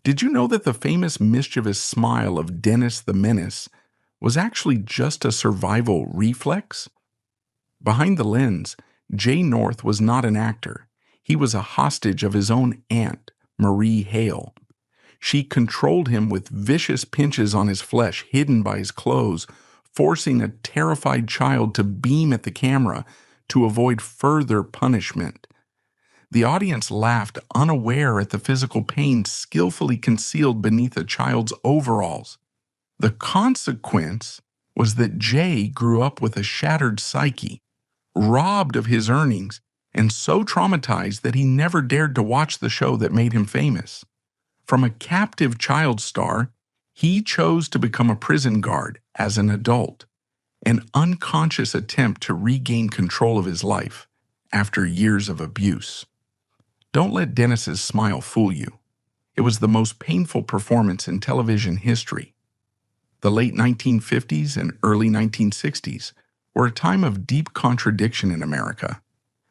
Did you know that the famous mischievous smile of Dennis the Menace was actually just a survival reflex? Behind the lens, Jay North was not an actor. He was a hostage of his own aunt, Marie Hale. She controlled him with vicious pinches on his flesh hidden by his clothes, forcing a terrified child to beam at the camera to avoid further punishment. The audience laughed, unaware at the physical pain skillfully concealed beneath a child's overalls. The consequence was that Jay grew up with a shattered psyche, robbed of his earnings, and so traumatized that he never dared to watch the show that made him famous. From a captive child star, he chose to become a prison guard as an adult, an unconscious attempt to regain control of his life after years of abuse. Don't let Dennis's smile fool you. It was the most painful performance in television history. The late 1950s and early 1960s were a time of deep contradiction in America,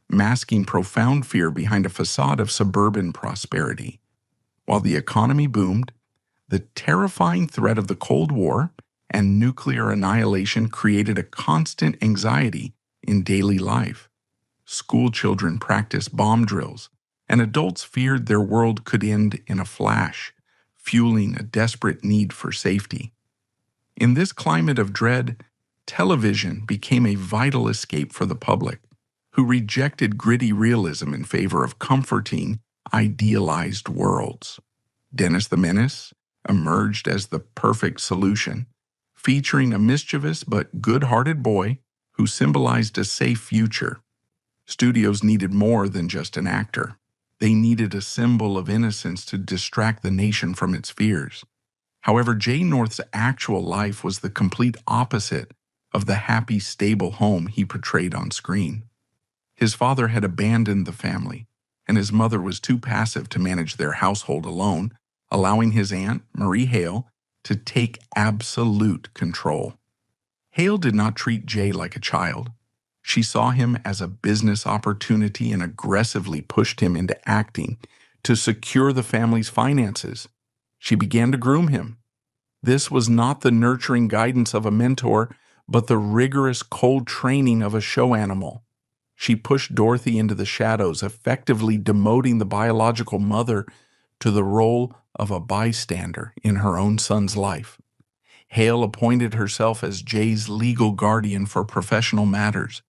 masking profound fear behind a facade of suburban prosperity. While the economy boomed, the terrifying threat of the Cold War and nuclear annihilation created a constant anxiety in daily life. School children practiced bomb drills, and adults feared their world could end in a flash, fueling a desperate need for safety. In this climate of dread, television became a vital escape for the public, who rejected gritty realism in favor of comforting, idealized worlds. Dennis the Menace emerged as the perfect solution, featuring a mischievous but good-hearted boy who symbolized a safe future. Studios needed more than just an actor. They needed a symbol of innocence to distract the nation from its fears. However, Jay North's actual life was the complete opposite of the happy, stable home he portrayed on screen. His father had abandoned the family, and his mother was too passive to manage their household alone, allowing his aunt, Marie Hale, to take absolute control. Hale did not treat Jay like a child. She saw him as a business opportunity and aggressively pushed him into acting to secure the family's finances. She began to groom him. This was not the nurturing guidance of a mentor, but the rigorous, cold training of a show animal. She pushed Dorothy into the shadows, effectively demoting the biological mother to the role of a bystander in her own son's life. Hale appointed herself as Jay's legal guardian for professional matters,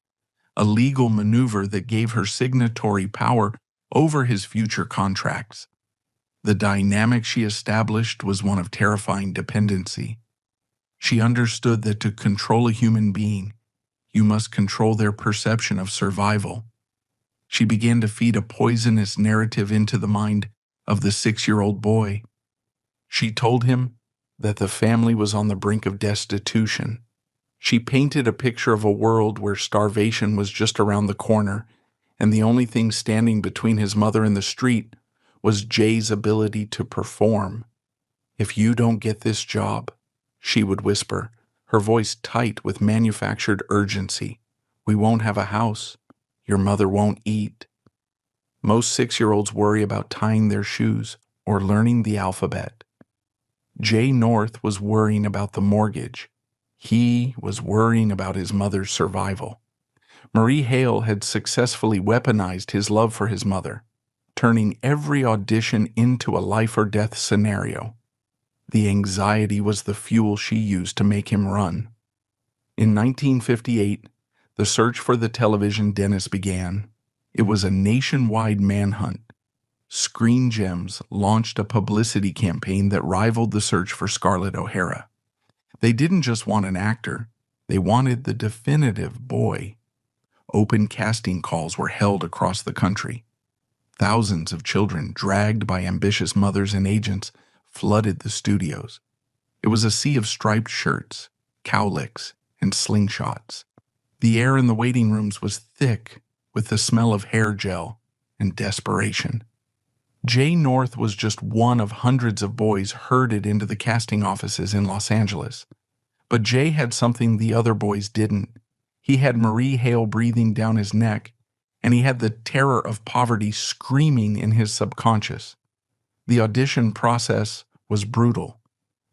a legal maneuver that gave her signatory power over his future contracts. The dynamic she established was one of terrifying dependency. She understood that to control a human being, you must control their perception of survival. She began to feed a poisonous narrative into the mind of the 6-year-old boy. She told him that the family was on the brink of destitution. She painted a picture of a world where starvation was just around the corner, and the only thing standing between his mother and the street was Jay's ability to perform. "If you don't get this job," she would whisper, her voice tight with manufactured urgency, "we won't have a house. Your mother won't eat." Most 6-year-olds worry about tying their shoes or learning the alphabet. Jay North was worrying about the mortgage. He was worrying about his mother's survival. Marie Hale had successfully weaponized his love for his mother, turning every audition into a life-or-death scenario. The anxiety was the fuel she used to make him run. In 1958, the search for the television Dennis began. It was a nationwide manhunt. Screen Gems launched a publicity campaign that rivaled the search for Scarlett O'Hara. They didn't just want an actor, they wanted the definitive boy. Open casting calls were held across the country. Thousands of children, dragged by ambitious mothers and agents, flooded the studios. It was a sea of striped shirts, cowlicks, and slingshots. The air in the waiting rooms was thick with the smell of hair gel and desperation. Jay North was just one of hundreds of boys herded into the casting offices in Los Angeles. But Jay had something the other boys didn't. He had Marie Hale breathing down his neck, and he had the terror of poverty screaming in his subconscious. The audition process was brutal.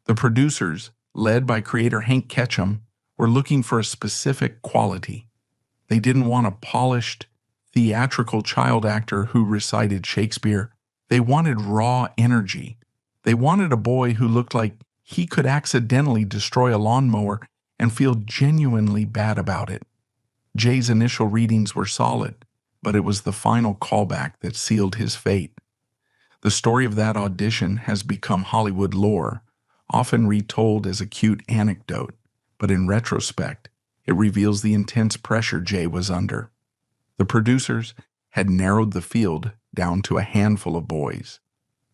The producers, led by creator Hank Ketchum, were looking for a specific quality. They didn't want a polished, theatrical child actor who recited Shakespeare. They wanted raw energy. They wanted a boy who looked like he could accidentally destroy a lawnmower and feel genuinely bad about it. Jay's initial readings were solid, but it was the final callback that sealed his fate. The story of that audition has become Hollywood lore, often retold as a cute anecdote, but in retrospect, it reveals the intense pressure Jay was under. The producers had narrowed the field down to a handful of boys.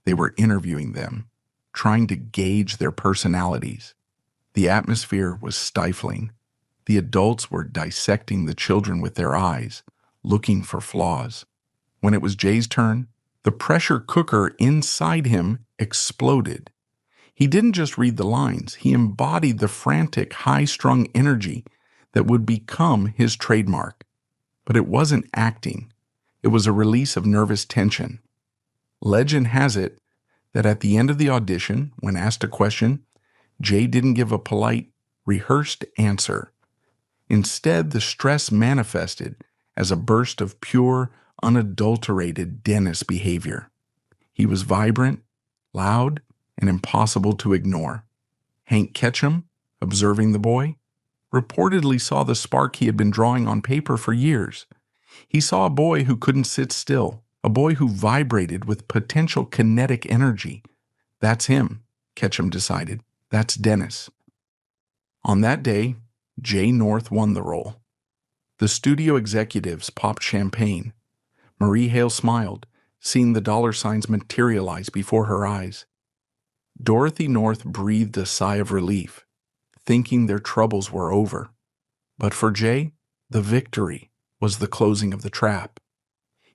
They were interviewing them, trying to gauge their personalities. The atmosphere was stifling. The adults were dissecting the children with their eyes, looking for flaws. When it was Jay's turn, the pressure cooker inside him exploded. He didn't just read the lines, he embodied the frantic, high-strung energy that would become his trademark. But it wasn't acting. It was a release of nervous tension. Legend has it that at the end of the audition, when asked a question, Jay didn't give a polite, rehearsed answer. Instead, the stress manifested as a burst of pure, unadulterated Dennis behavior. He was vibrant, loud, and impossible to ignore. Hank Ketchum, observing the boy, reportedly saw the spark he had been drawing on paper for years. He saw a boy who couldn't sit still, a boy who vibrated with potential kinetic energy. That's him, Ketchum decided. That's Dennis. On that day, Jay North won the role. The studio executives popped champagne. Marie Hale smiled, seeing the dollar signs materialize before her eyes. Dorothy North breathed a sigh of relief, thinking their troubles were over. But for Jay, the victory was the closing of the trap.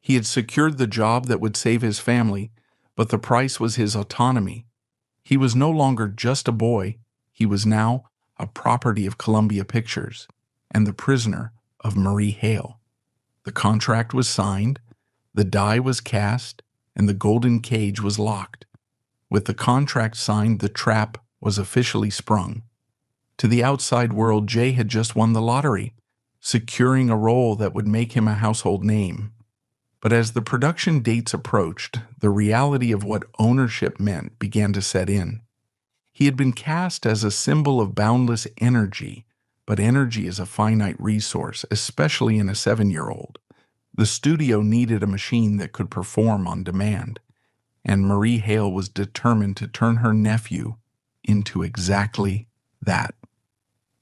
He had secured the job that would save his family, but the price was his autonomy. He was no longer just a boy. He was now a property of Columbia Pictures and the prisoner of Marie Hale. The contract was signed, the die was cast, and the golden cage was locked. With the contract signed, the trap was officially sprung. To the outside world, Jay had just won the lottery, securing a role that would make him a household name. But as the production dates approached, the reality of what ownership meant began to set in. He had been cast as a symbol of boundless energy, but energy is a finite resource, especially in a 7-year-old. The studio needed a machine that could perform on demand, and Marie Hale was determined to turn her nephew into exactly that.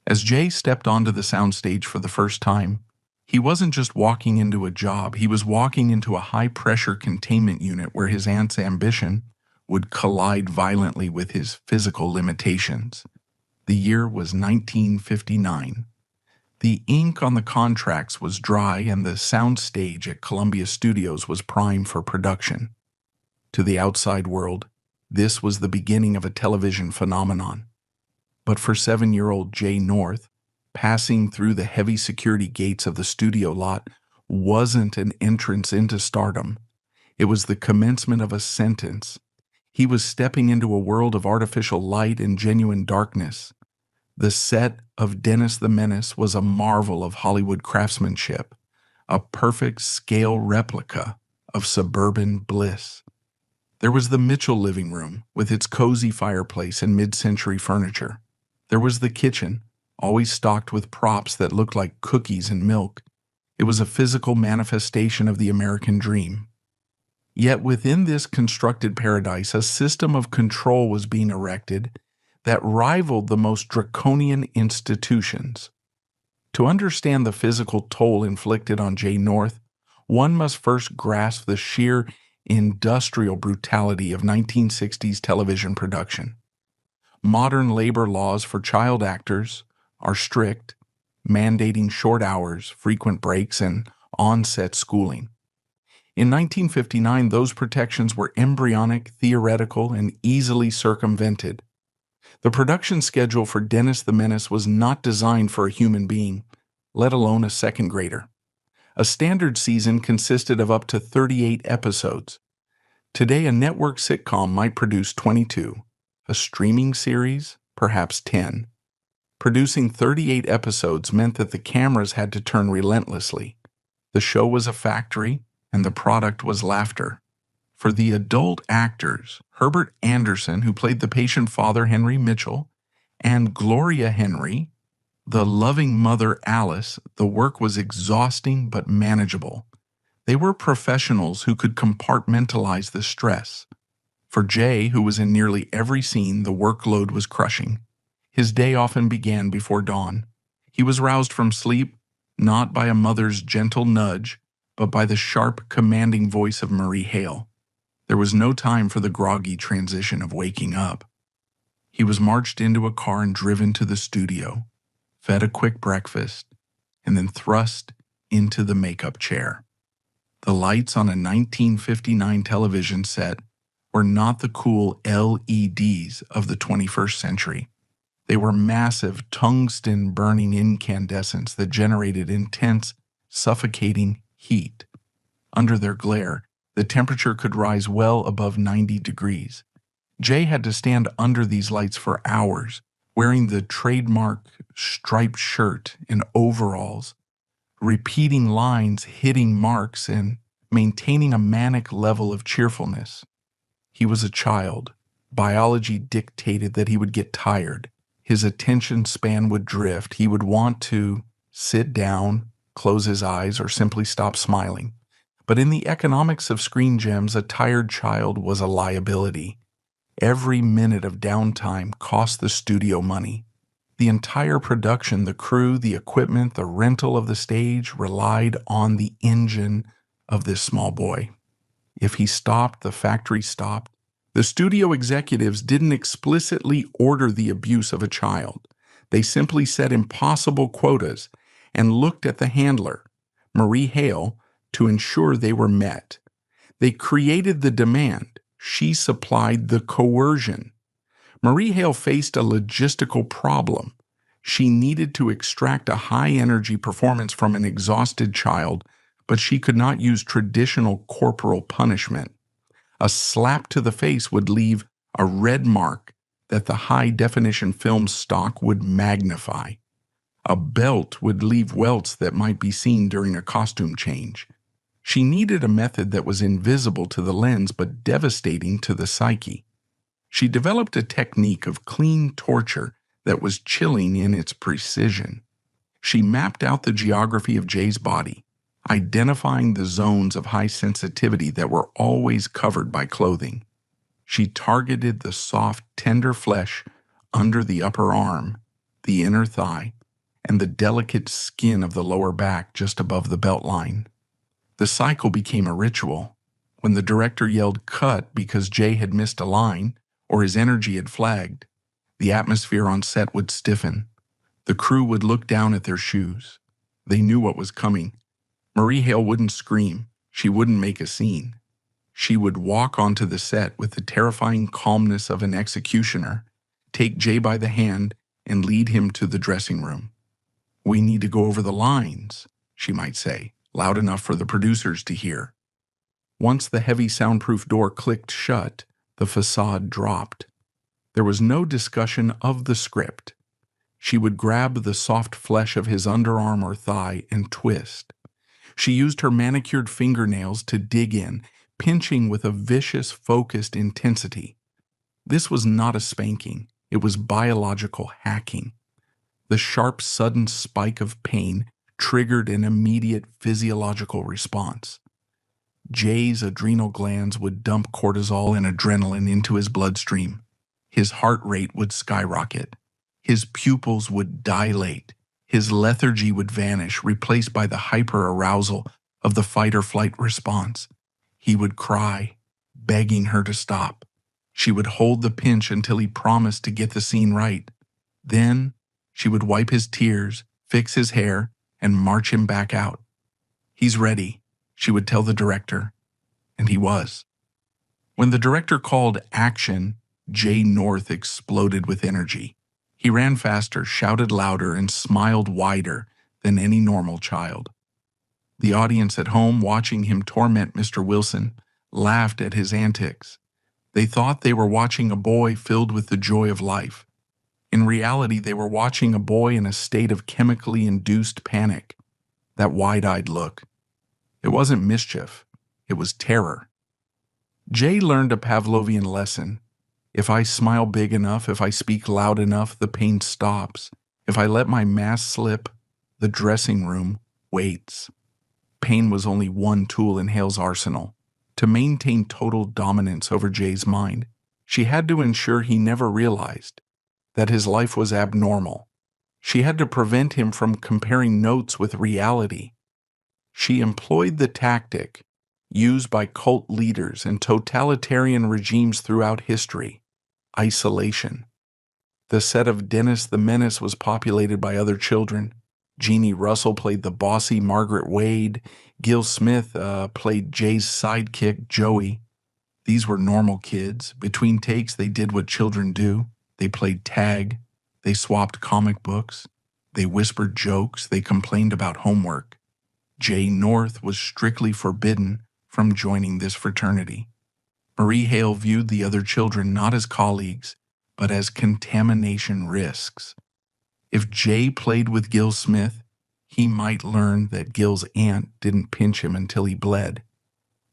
As Jay stepped onto the soundstage for the first time, he wasn't just walking into a job, he was walking into a high-pressure containment unit where his aunt's ambition would collide violently with his physical limitations. The year was 1959. The ink on the contracts was dry and the soundstage at Columbia Studios was prime for production. To the outside world, this was the beginning of a television phenomenon. But for 7-year-old Jay North, passing through the heavy security gates of the studio lot wasn't an entrance into stardom. It was the commencement of a sentence. He was stepping into a world of artificial light and genuine darkness. The set of Dennis the Menace was a marvel of Hollywood craftsmanship, a perfect scale replica of suburban bliss. There was the Mitchell living room with its cozy fireplace and mid-century furniture. There was the kitchen, always stocked with props that looked like cookies and milk. It was a physical manifestation of the American dream. Yet within this constructed paradise, a system of control was being erected that rivaled the most draconian institutions. To understand the physical toll inflicted on Jay North, one must first grasp the sheer industrial brutality of 1960s television production. Modern labor laws for child actors are strict, mandating short hours, frequent breaks, and on-set schooling. In 1959, those protections were embryonic, theoretical, and easily circumvented. The production schedule for Dennis the Menace was not designed for a human being, let alone a second grader. A standard season consisted of up to 38 episodes. Today, a network sitcom might produce 22, a streaming series, perhaps 10. Producing 38 episodes meant that the cameras had to turn relentlessly. The show was a factory, and the product was laughter. For the adult actors, Herbert Anderson, who played the patient father Henry Mitchell, and Gloria Henry, the loving mother Alice, the work was exhausting but manageable. They were professionals who could compartmentalize the stress. For Jay, who was in nearly every scene, the workload was crushing. His day often began before dawn. He was roused from sleep, not by a mother's gentle nudge, but by the sharp, commanding voice of Marie Hale. There was no time for the groggy transition of waking up. He was marched into a car and driven to the studio, fed a quick breakfast, and then thrust into the makeup chair. The lights on a 1959 television set were not the cool LEDs of the 21st century. They were massive tungsten-burning incandescents that generated intense, suffocating heat. Under their glare, the temperature could rise well above 90 degrees. Jay had to stand under these lights for hours, wearing the trademark striped shirt and overalls, repeating lines, hitting marks, and maintaining a manic level of cheerfulness. He was a child. Biology dictated that he would get tired. His attention span would drift. He would want to sit down, close his eyes, or simply stop smiling. But in the economics of Screen Gems, a tired child was a liability. Every minute of downtime cost the studio money. The entire production, the crew, the equipment, the rental of the stage relied on the engine of this small boy. If he stopped, the factory stopped. The studio executives didn't explicitly order the abuse of a child. They simply set impossible quotas and looked at the handler, Marie Hale, to ensure they were met. They created the demand. She supplied the coercion. Marie Hale faced a logistical problem. She needed to extract a high-energy performance from an exhausted child, but she could not use traditional corporal punishment. A slap to the face would leave a red mark that the high-definition film stock would magnify. A belt would leave welts that might be seen during a costume change. She needed a method that was invisible to the lens but devastating to the psyche. She developed a technique of clean torture that was chilling in its precision. She mapped out the geography of Jay's body, identifying the zones of high sensitivity that were always covered by clothing. She targeted the soft, tender flesh under the upper arm, the inner thigh, and the delicate skin of the lower back just above the belt line. The cycle became a ritual. When the director yelled "cut" because Jay had missed a line or his energy had flagged, the atmosphere on set would stiffen. The crew would look down at their shoes. They knew what was coming. Marie Hale wouldn't scream. She wouldn't make a scene. She would walk onto the set with the terrifying calmness of an executioner, take Jay by the hand, and lead him to the dressing room. "We need to go over the lines," she might say, loud enough for the producers to hear. Once the heavy soundproof door clicked shut, the facade dropped. There was no discussion of the script. She would grab the soft flesh of his underarm or thigh and twist. She used her manicured fingernails to dig in, pinching with a vicious, focused intensity. This was not a spanking. It was biological hacking. The sharp, sudden spike of pain triggered an immediate physiological response. Jay's adrenal glands would dump cortisol and adrenaline into his bloodstream. His heart rate would skyrocket. His pupils would dilate. His lethargy would vanish, replaced by the hyper-arousal of the fight-or-flight response. He would cry, begging her to stop. She would hold the pinch until he promised to get the scene right. Then, she would wipe his tears, fix his hair, and march him back out. "He's ready," she would tell the director. And he was. When the director called action, Jay North exploded with energy. He ran faster, shouted louder, and smiled wider than any normal child. The audience at home, watching him torment Mr. Wilson, laughed at his antics. They thought they were watching a boy filled with the joy of life. In reality, they were watching a boy in a state of chemically induced panic. That wide-eyed look. It wasn't mischief. It was terror. Jay learned a Pavlovian lesson. If I smile big enough, if I speak loud enough, the pain stops. If I let my mask slip, the dressing room waits. Pain was only one tool in Hale's arsenal. To maintain total dominance over Jay's mind, she had to ensure he never realized that his life was abnormal. She had to prevent him from comparing notes with reality. She employed the tactic used by cult leaders and totalitarian regimes throughout history: isolation. The set of Dennis the Menace was populated by other children. Jeannie Russell played the bossy Margaret Wade. Gil Smith played Jay's sidekick, Joey. These were normal kids. Between takes, they did what children do. They played tag. They swapped comic books. They whispered jokes. They complained about homework. Jay North was strictly forbidden from joining this fraternity. Marie Hale viewed the other children not as colleagues, but as contamination risks. If Jay played with Gil Smith, he might learn that Gil's aunt didn't pinch him until he bled.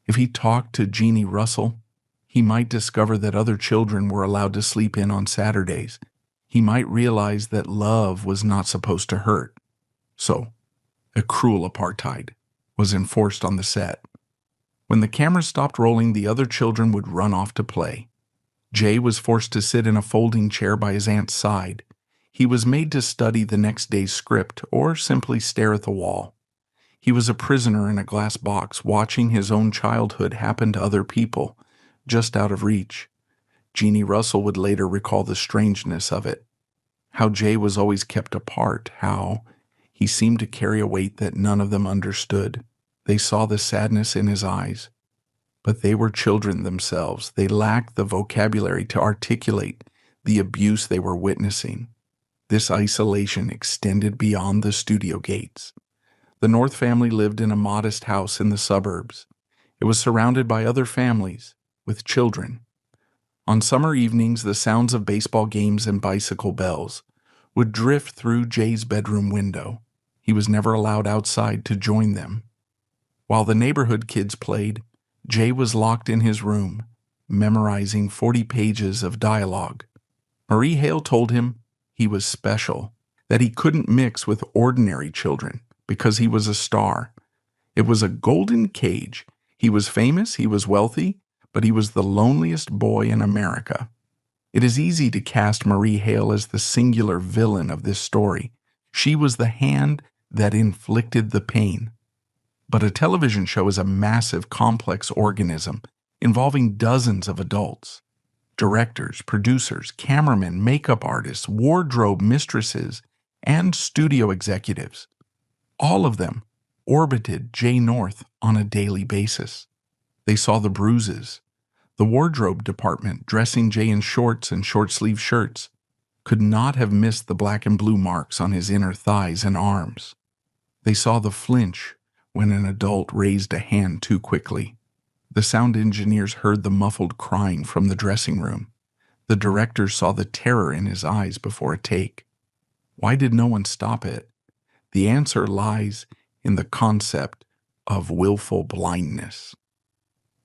If he talked to Jeannie Russell, he might discover that other children were allowed to sleep in on Saturdays. He might realize that love was not supposed to hurt. So, a cruel apartheid was enforced on the set. When the camera stopped rolling, the other children would run off to play. Jay was forced to sit in a folding chair by his aunt's side. He was made to study the next day's script or simply stare at the wall. He was a prisoner in a glass box, watching his own childhood happen to other people, just out of reach. Jeannie Russell would later recall the strangeness of it, how Jay was always kept apart, how he seemed to carry a weight that none of them understood. They saw the sadness in his eyes, but they were children themselves. They lacked the vocabulary to articulate the abuse they were witnessing. This isolation extended beyond the studio gates. The North family lived in a modest house in the suburbs. It was surrounded by other families with children. On summer evenings, the sounds of baseball games and bicycle bells would drift through Jay's bedroom window. He was never allowed outside to join them. While the neighborhood kids played, Jay was locked in his room, memorizing 40 pages of dialogue. Marie Hale told him he was special, that he couldn't mix with ordinary children because he was a star. It was a golden cage. He was famous, he was wealthy, but he was the loneliest boy in America. It is easy to cast Marie Hale as the singular villain of this story. She was the hand that inflicted the pain. But a television show is a massive, complex organism involving dozens of adults. Directors, producers, cameramen, makeup artists, wardrobe mistresses, and studio executives. All of them orbited Jay North on a daily basis. They saw the bruises. The wardrobe department, dressing Jay in shorts and short-sleeve shirts, could not have missed the black and blue marks on his inner thighs and arms. They saw the flinch when an adult raised a hand too quickly. The sound engineers heard the muffled crying from the dressing room. The director saw the terror in his eyes before a take. Why did no one stop it? The answer lies in the concept of willful blindness.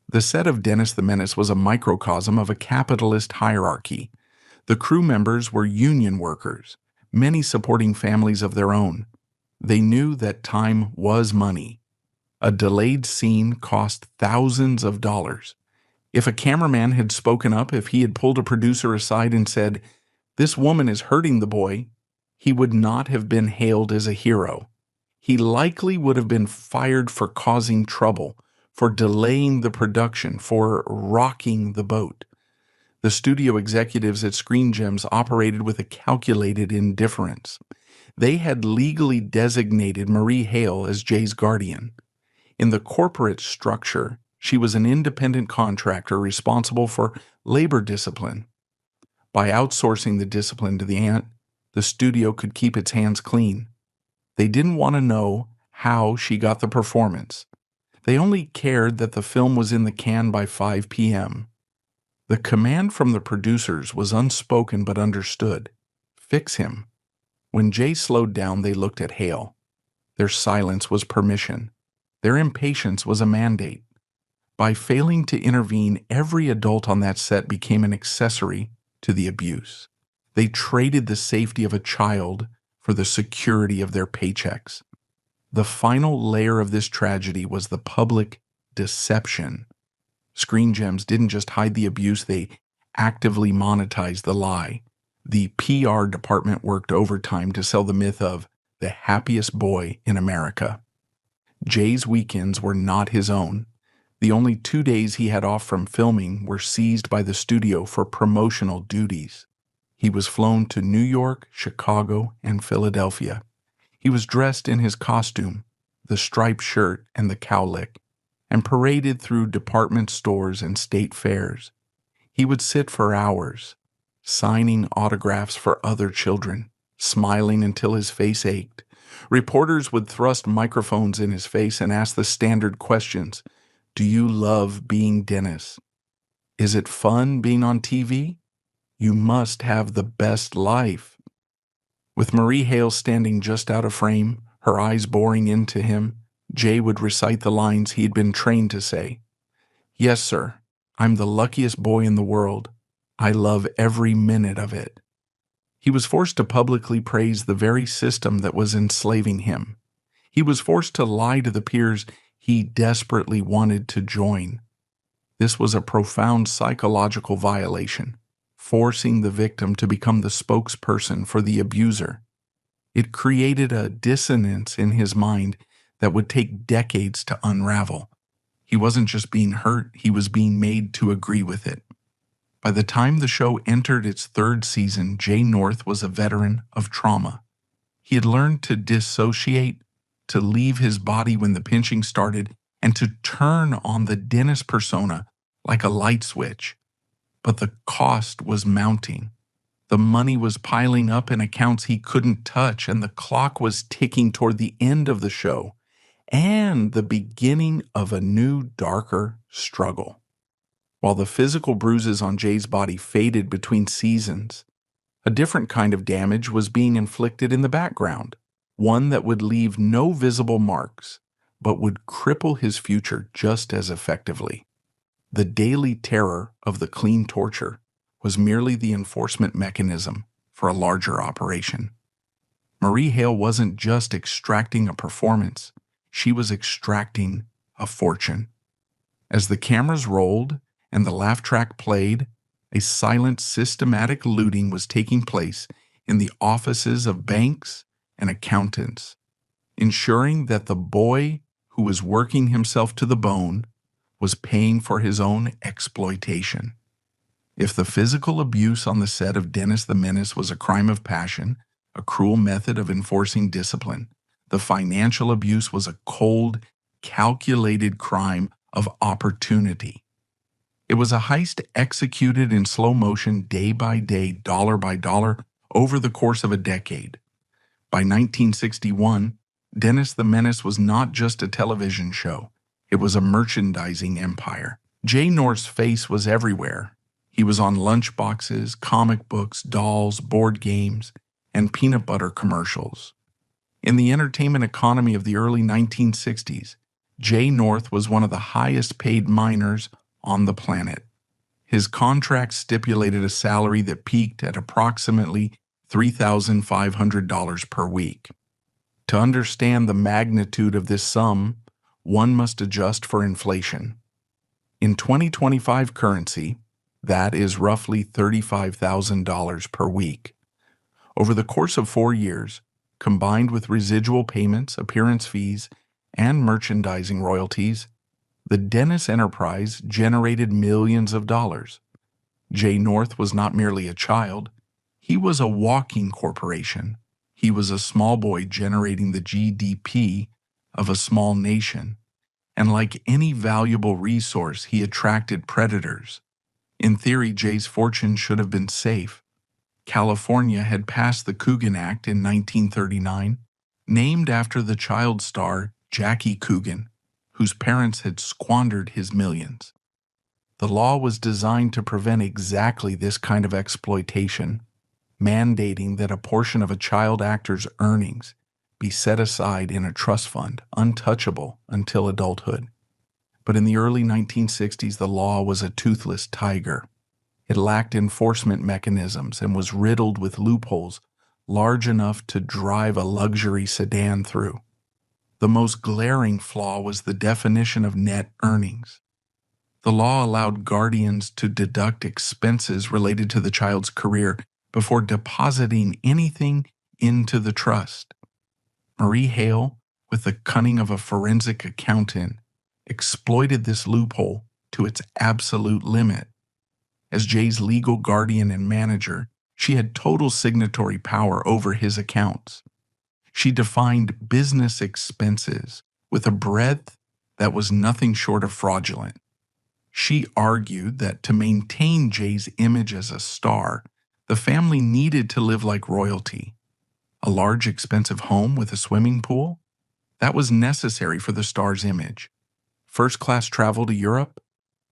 The set of Dennis the Menace was a microcosm of a capitalist hierarchy. The crew members were union workers, many supporting families of their own. They knew that time was money. A delayed scene cost thousands of dollars. If a cameraman had spoken up, if he had pulled a producer aside and said, "This woman is hurting the boy," he would not have been hailed as a hero. He likely would have been fired for causing trouble, for delaying the production, for rocking the boat. The studio executives at Screen Gems operated with a calculated indifference. They had legally designated Marie Hale as Jay's guardian. In the corporate structure, she was an independent contractor responsible for labor discipline. By outsourcing the discipline to the aunt, the studio could keep its hands clean. They didn't want to know how she got the performance. They only cared that the film was in the can by 5 p.m. The command from the producers was unspoken but understood. Fix him. When Jay slowed down, they looked at Hale. Their silence was permission. Their impatience was a mandate. By failing to intervene, every adult on that set became an accessory to the abuse. They traded the safety of a child for the security of their paychecks. The final layer of this tragedy was the public deception. Screen Gems didn't just hide the abuse, they actively monetized the lie. The PR department worked overtime to sell the myth of the happiest boy in America. Jay's weekends were not his own. The only 2 days he had off from filming were seized by the studio for promotional duties. He was flown to New York, Chicago, and Philadelphia. He was dressed in his costume, the striped shirt and the cowlick, and paraded through department stores and state fairs. He would sit for hours, signing autographs for other children, smiling until his face ached. Reporters would thrust microphones in his face and ask the standard questions. Do you love being Dennis? Is it fun being on TV? You must have the best life. With Marie Hale standing just out of frame, her eyes boring into him, Jay would recite the lines he'd been trained to say. Yes, sir. I'm the luckiest boy in the world. I love every minute of it. He was forced to publicly praise the very system that was enslaving him. He was forced to lie to the peers he desperately wanted to join. This was a profound psychological violation, forcing the victim to become the spokesperson for the abuser. It created a dissonance in his mind that would take decades to unravel. He wasn't just being hurt, he was being made to agree with it. By the time the show entered its 3rd season, Jay North was a veteran of trauma. He had learned to dissociate, to leave his body when the pinching started, and to turn on the Dennis persona like a light switch. But the cost was mounting. The money was piling up in accounts he couldn't touch, and the clock was ticking toward the end of the show and the beginning of a new, darker struggle. While the physical bruises on Jay's body faded between seasons, a different kind of damage was being inflicted in the background, one that would leave no visible marks, but would cripple his future just as effectively. The daily terror of the clean torture was merely the enforcement mechanism for a larger operation. Marie Hale wasn't just extracting a performance, she was extracting a fortune. As the cameras rolled and the laugh track played, a silent, systematic looting was taking place in the offices of banks and accountants, ensuring that the boy who was working himself to the bone was paying for his own exploitation. If the physical abuse on the set of Dennis the Menace was a crime of passion, a cruel method of enforcing discipline, the financial abuse was a cold, calculated crime of opportunity. It was a heist executed in slow motion, day by day, dollar by dollar, over the course of a decade. By 1961, Dennis the Menace was not just a television show. It was a merchandising empire. Jay North's face was everywhere. He was on lunchboxes, comic books, dolls, board games, and peanut butter commercials. In the entertainment economy of the early 1960s, Jay North was one of the highest-paid miners on the planet. His contract stipulated a salary that peaked at approximately $3,500 per week. To understand the magnitude of this sum, one must adjust for inflation. In 2025 currency, that is roughly $35,000 per week. Over the course of 4 years, combined with residual payments, appearance fees, and merchandising royalties, the Dennis enterprise generated millions of dollars. Jay North was not merely a child. He was a walking corporation. He was a small boy generating the GDP of a small nation. And like any valuable resource, he attracted predators. In theory, Jay's fortune should have been safe. California had passed the Coogan Act in 1939, named after the child star Jackie Coogan, whose parents had squandered his millions. The law was designed to prevent exactly this kind of exploitation, mandating that a portion of a child actor's earnings be set aside in a trust fund, untouchable until adulthood. But in the early 1960s, the law was a toothless tiger. It lacked enforcement mechanisms and was riddled with loopholes large enough to drive a luxury sedan through. The most glaring flaw was the definition of net earnings. The law allowed guardians to deduct expenses related to the child's career before depositing anything into the trust. Marie Hale, with the cunning of a forensic accountant, exploited this loophole to its absolute limit. As Jay's legal guardian and manager, she had total signatory power over his accounts. She defined business expenses with a breadth that was nothing short of fraudulent. She argued that to maintain Jay's image as a star, the family needed to live like royalty. A large, expensive home with a swimming pool? That was necessary for the star's image. First-class travel to Europe?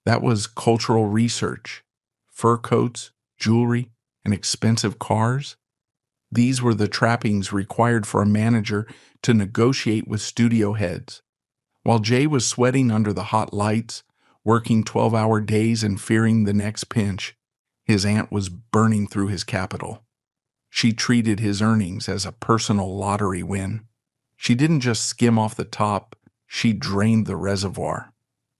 That was cultural research. Fur coats, jewelry, and expensive cars? These were the trappings required for a manager to negotiate with studio heads. While Jay was sweating under the hot lights, working 12-hour days and fearing the next pinch, his aunt was burning through his capital. She treated his earnings as a personal lottery win. She didn't just skim off the top, she drained the reservoir.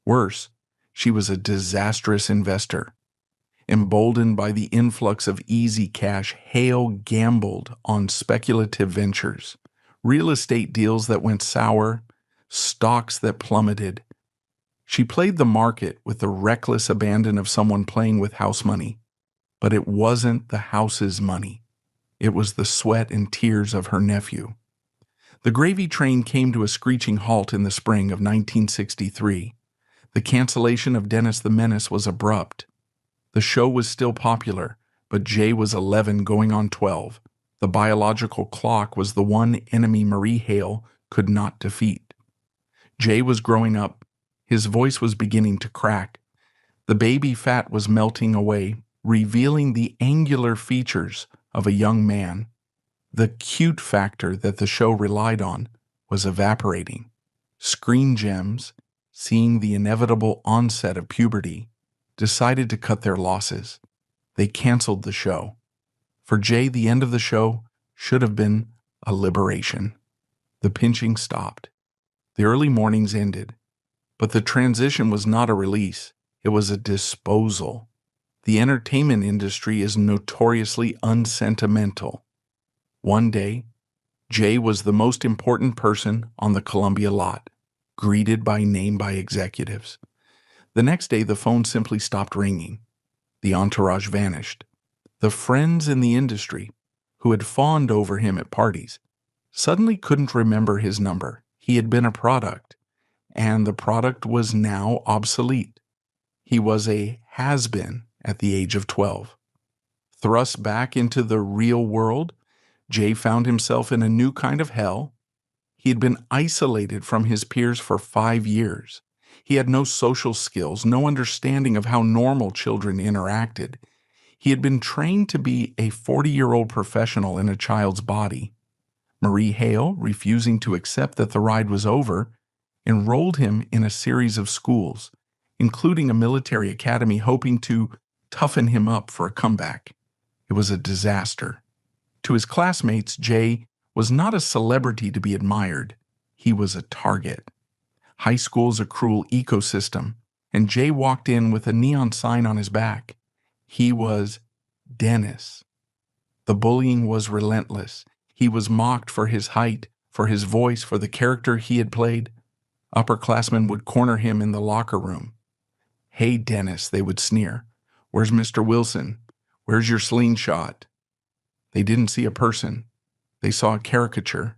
Worse, she was a disastrous investor. Emboldened by the influx of easy cash, Hale gambled on speculative ventures, real estate deals that went sour, stocks that plummeted. She played the market with the reckless abandon of someone playing with house money. But it wasn't the house's money. It was the sweat and tears of her nephew. The gravy train came to a screeching halt in the spring of 1963. The cancellation of Dennis the Menace was abrupt. The show was still popular, but Jay was 11 going on 12. The biological clock was the one enemy Marie Hale could not defeat. Jay was growing up. His voice was beginning to crack. The baby fat was melting away, revealing the angular features of a young man. The cute factor that the show relied on was evaporating. Screen Gems, seeing the inevitable onset of puberty, decided to cut their losses. They canceled the show. For Jay, the end of the show should have been a liberation. The pinching stopped. The early mornings ended. But the transition was not a release. It was a disposal. The entertainment industry is notoriously unsentimental. One day, Jay was the most important person on the Columbia lot, greeted by name by executives. The next day, the phone simply stopped ringing. The entourage vanished. The friends in the industry, who had fawned over him at parties, suddenly couldn't remember his number. He had been a product, and the product was now obsolete. He was a has-been at the age of 12. Thrust back into the real world, Jay found himself in a new kind of hell. He had been isolated from his peers for 5 years. He had no social skills, no understanding of how normal children interacted. He had been trained to be a 40-year-old professional in a child's body. Marie Hale, refusing to accept that the ride was over, enrolled him in a series of schools, including a military academy, hoping to toughen him up for a comeback. It was a disaster. To his classmates, Jay was not a celebrity to be admired. He was a target. High school's a cruel ecosystem, and Jay walked in with a neon sign on his back. He was Dennis. The bullying was relentless. He was mocked for his height, for his voice, for the character he had played. Upperclassmen would corner him in the locker room. "Hey, Dennis," they would sneer. "Where's Mr. Wilson? Where's your slingshot?" They didn't see a person. They saw a caricature.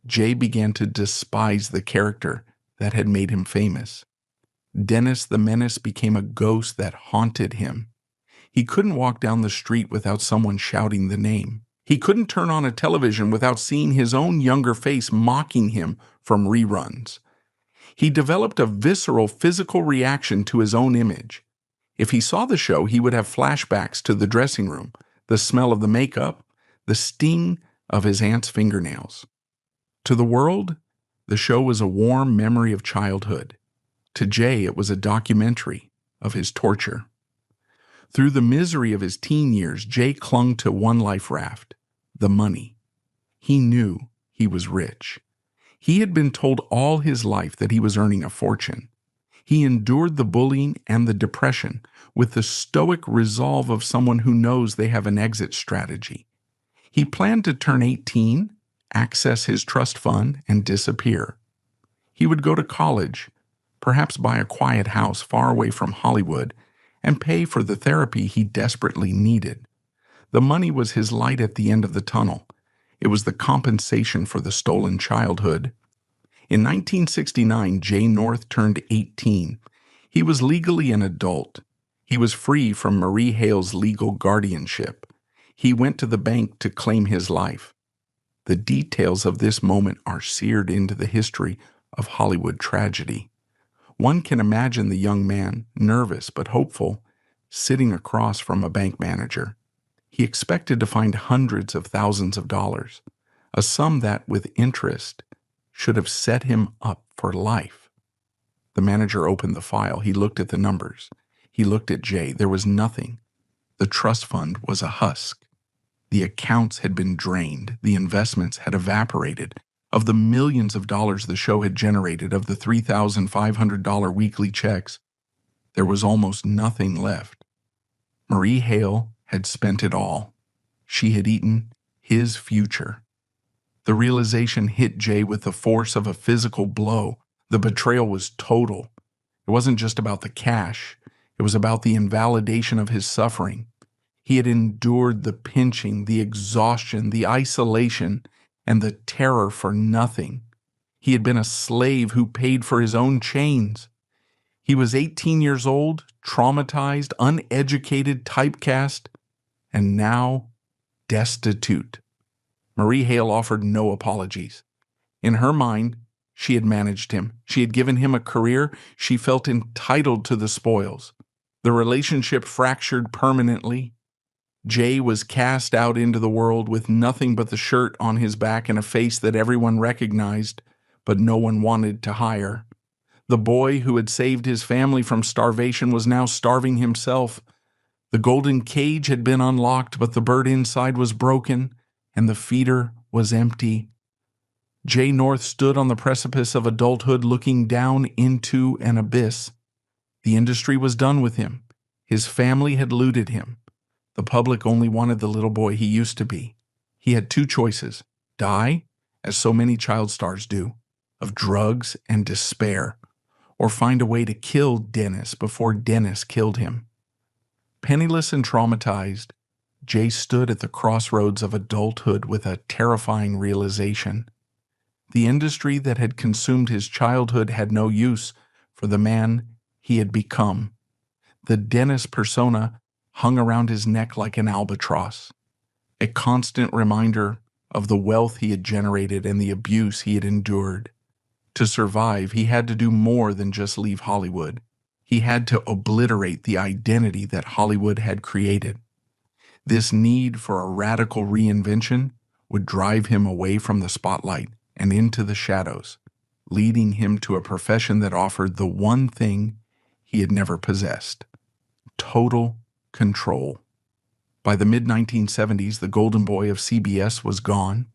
Jay began to despise the character that had made him famous. Dennis the Menace became a ghost that haunted him. He couldn't walk down the street without someone shouting the name. He couldn't turn on a television without seeing his own younger face mocking him from reruns. He developed a visceral physical reaction to his own image. If he saw the show, he would have flashbacks to the dressing room, the smell of the makeup, the sting of his aunt's fingernails. To the world, the show was a warm memory of childhood. To Jay, it was a documentary of his torture. Through the misery of his teen years, Jay clung to one life raft: the money. He knew he was rich. He had been told all his life that he was earning a fortune. He endured the bullying and the depression with the stoic resolve of someone who knows they have an exit strategy. He planned to turn 18, access his trust fund, and disappear. He would go to college, perhaps buy a quiet house far away from Hollywood, and pay for the therapy he desperately needed. The money was his light at the end of the tunnel. It was the compensation for the stolen childhood. In 1969, Jay North turned 18. He was legally an adult. He was free from Marie Hale's legal guardianship. He went to the bank to claim his life. The details of this moment are seared into the history of Hollywood tragedy. One can imagine the young man, nervous but hopeful, sitting across from a bank manager. He expected to find hundreds of thousands of dollars, a sum that, with interest, should have set him up for life. The manager opened the file. He looked at the numbers. He looked at Jay. There was nothing. The trust fund was a husk. The accounts had been drained. The investments had evaporated. Of the millions of dollars the show had generated, of the $3,500 weekly checks, there was almost nothing left. Marie Hale had spent it all. She had eaten his future. The realization hit Jay with the force of a physical blow. The betrayal was total. It wasn't just about the cash. It was about the invalidation of his suffering. He had endured the pinching, the exhaustion, the isolation, and the terror for nothing. He had been a slave who paid for his own chains. He was 18 years old, traumatized, uneducated, typecast, and now destitute. Marie Hale offered no apologies. In her mind, she had managed him. She had given him a career. She felt entitled to the spoils. The relationship fractured permanently. Jay was cast out into the world with nothing but the shirt on his back and a face that everyone recognized, but no one wanted to hire. The boy who had saved his family from starvation was now starving himself. The golden cage had been unlocked, but the bird inside was broken, and the feeder was empty. Jay North stood on the precipice of adulthood, looking down into an abyss. The industry was done with him. His family had looted him. The public only wanted the little boy he used to be. He had two choices: die, as so many child stars do, of drugs and despair, or find a way to kill Dennis before Dennis killed him. Penniless and traumatized, Jay stood at the crossroads of adulthood with a terrifying realization. The industry that had consumed his childhood had no use for the man he had become. The Dennis persona hung around his neck like an albatross, a constant reminder of the wealth he had generated and the abuse he had endured. To survive, he had to do more than just leave Hollywood. He had to obliterate the identity that Hollywood had created. This need for a radical reinvention would drive him away from the spotlight and into the shadows, leading him to a profession that offered the one thing he had never possessed: total control. By the mid-1970s, the golden boy of CBS was gone.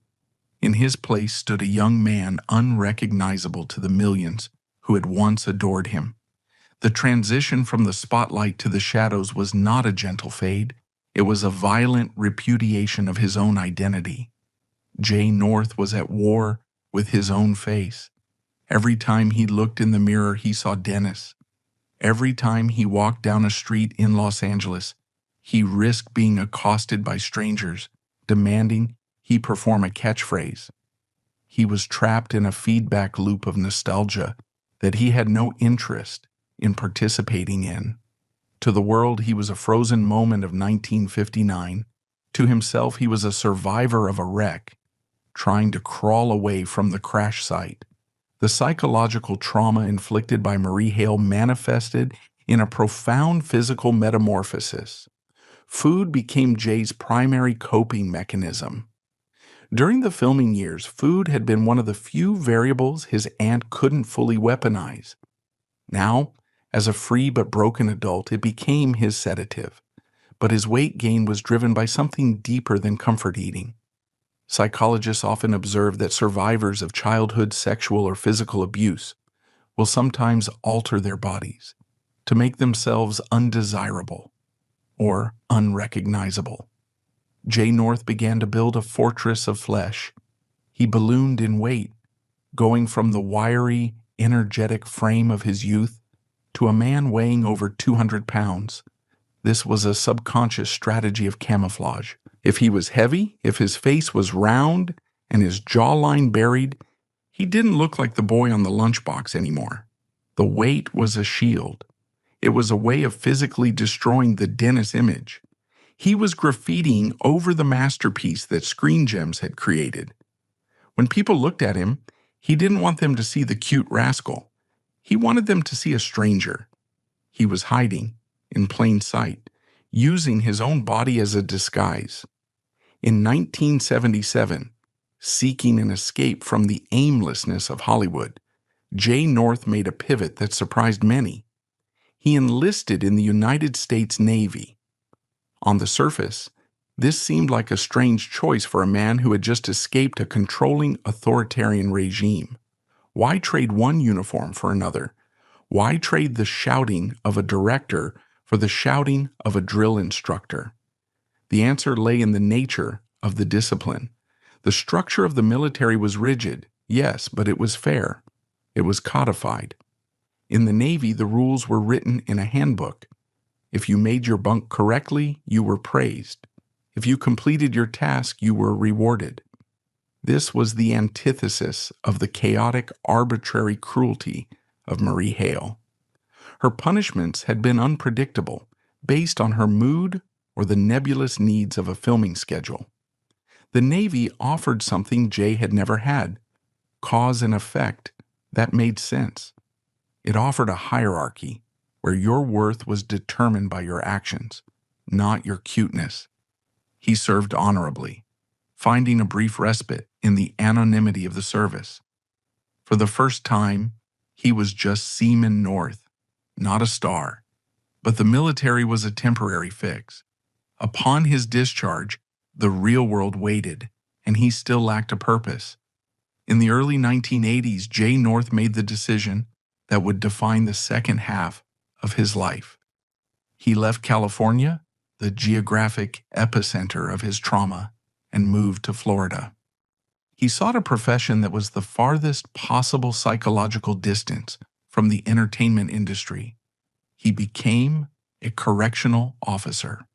In his place stood a young man unrecognizable to the millions who had once adored him. The transition from the spotlight to the shadows was not a gentle fade. It was a violent repudiation of his own identity. Jay North was at war with his own face. Every time he looked in the mirror, he saw Dennis. Every time he walked down a street in Los Angeles, he risked being accosted by strangers, demanding he perform a catchphrase. He was trapped in a feedback loop of nostalgia that he had no interest in participating in. To the world, he was a frozen moment of 1959. To himself, he was a survivor of a wreck, trying to crawl away from the crash site. The psychological trauma inflicted by Marie Hale manifested in a profound physical metamorphosis. Food became Jay's primary coping mechanism. During the filming years, food had been one of the few variables his aunt couldn't fully weaponize. Now, as a free but broken adult, it became his sedative. But his weight gain was driven by something deeper than comfort eating. Psychologists often observe that survivors of childhood sexual or physical abuse will sometimes alter their bodies to make themselves undesirable or unrecognizable. Jay North began to build a fortress of flesh. He ballooned in weight, going from the wiry, energetic frame of his youth to a man weighing over 200 pounds. This was a subconscious strategy of camouflage. If he was heavy, if his face was round and his jawline buried, he didn't look like the boy on the lunchbox anymore. The weight was a shield. It was a way of physically destroying the Dennis image. He was graffitiing over the masterpiece that Screen Gems had created. When people looked at him, he didn't want them to see the cute rascal. He wanted them to see a stranger. He was hiding, in plain sight, using his own body as a disguise. In 1977, seeking an escape from the aimlessness of Hollywood, Jay North made a pivot that surprised many. He enlisted in the United States Navy. On the surface, this seemed like a strange choice for a man who had just escaped a controlling authoritarian regime. Why trade one uniform for another? Why trade the shouting of a director for the shouting of a drill instructor? The answer lay in the nature of the discipline. The structure of the military was rigid, yes, but it was fair. It was codified. In the Navy, the rules were written in a handbook. If you made your bunk correctly, you were praised. If you completed your task, you were rewarded. This was the antithesis of the chaotic, arbitrary cruelty of Marie Hale. Her punishments had been unpredictable, based on her mood or the nebulous needs of a filming schedule. The Navy offered something Jay had never had: cause and effect that made sense. It offered a hierarchy where your worth was determined by your actions, not your cuteness. He served honorably, finding a brief respite in the anonymity of the service. For the first time, he was just Seaman North, not a star. But the military was a temporary fix. Upon his discharge, the real world waited, and he still lacked a purpose. In the early 1980s, Jay North made the decision that would define the second half of his life. He left California, the geographic epicenter of his trauma, and moved to Florida. He sought a profession that was the farthest possible psychological distance from the entertainment industry. He became a correctional officer.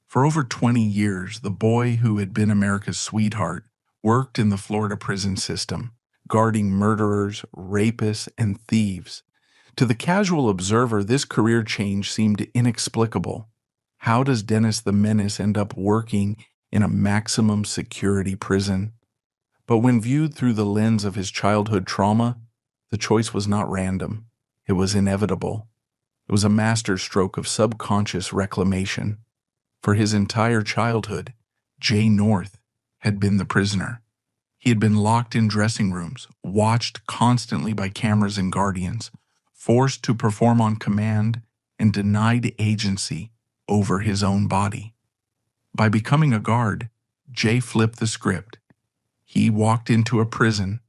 For over 20 years, the boy who had been America's sweetheart worked in the Florida prison system, guarding murderers, rapists, and thieves. To the casual observer, this career change seemed inexplicable. How does Dennis the Menace end up working in a maximum security prison? But when viewed through the lens of his childhood trauma, the choice was not random. It was inevitable. It was a masterstroke of subconscious reclamation. For his entire childhood, Jay North had been the prisoner. He had been locked in dressing rooms, watched constantly by cameras and guardians, forced to perform on command, and denied agency over his own body. By becoming a guard, Jay flipped the script. He walked into a prison,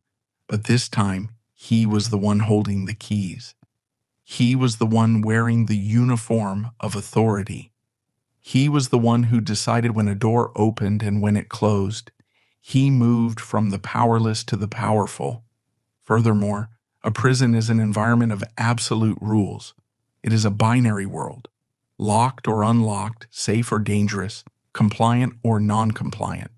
but this time he was the one holding the keys. He was the one wearing the uniform of authority. He was the one who decided when a door opened and when it closed. He moved from the powerless to the powerful. Furthermore, a prison is an environment of absolute rules. It is a binary world, locked or unlocked, safe or dangerous, compliant or non-compliant.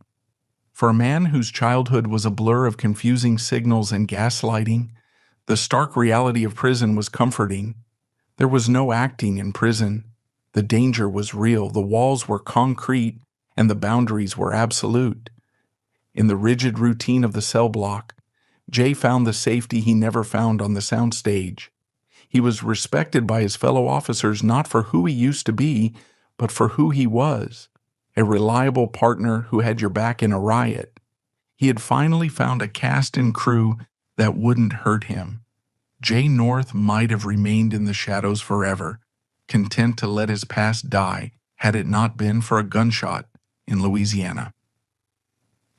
For a man whose childhood was a blur of confusing signals and gaslighting, the stark reality of prison was comforting. There was no acting in prison. The danger was real, the walls were concrete, and the boundaries were absolute. In the rigid routine of the cell block, Jay found the safety he never found on the soundstage. He was respected by his fellow officers not for who he used to be, but for who he was, a reliable partner who had your back in a riot. He had finally found a cast and crew that wouldn't hurt him. Jay North might have remained in the shadows forever, content to let his past die had it not been for a gunshot in Louisiana.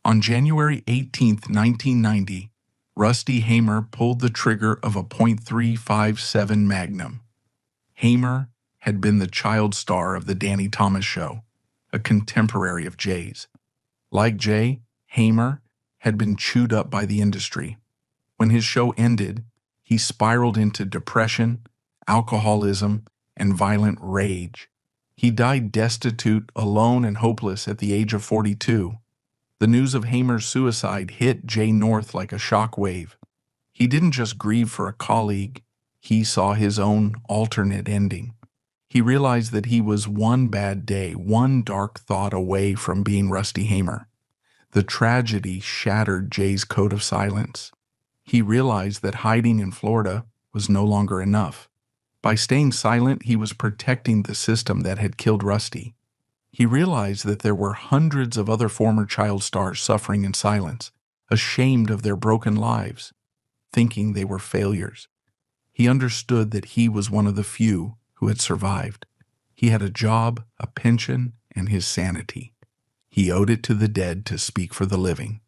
On January 18, 1990, Rusty Hamer pulled the trigger of a .357 Magnum. Hamer had been the child star of The Danny Thomas Show, a contemporary of Jay's. Like Jay, Hamer had been chewed up by the industry. When his show ended, he spiraled into depression, alcoholism, and violent rage. He died destitute, alone, and hopeless at the age of 42. The news of Hamer's suicide hit Jay North like a shock wave. He didn't just grieve for a colleague, he saw his own alternate ending. He realized that he was one bad day, one dark thought away from being Rusty Hamer. The tragedy shattered Jay's code of silence. He realized that hiding in Florida was no longer enough. By staying silent, he was protecting the system that had killed Rusty. He realized that there were hundreds of other former child stars suffering in silence, ashamed of their broken lives, thinking they were failures. He understood that he was one of the few who had survived. He had a job, a pension, and his sanity. He owed it to the dead to speak for the living.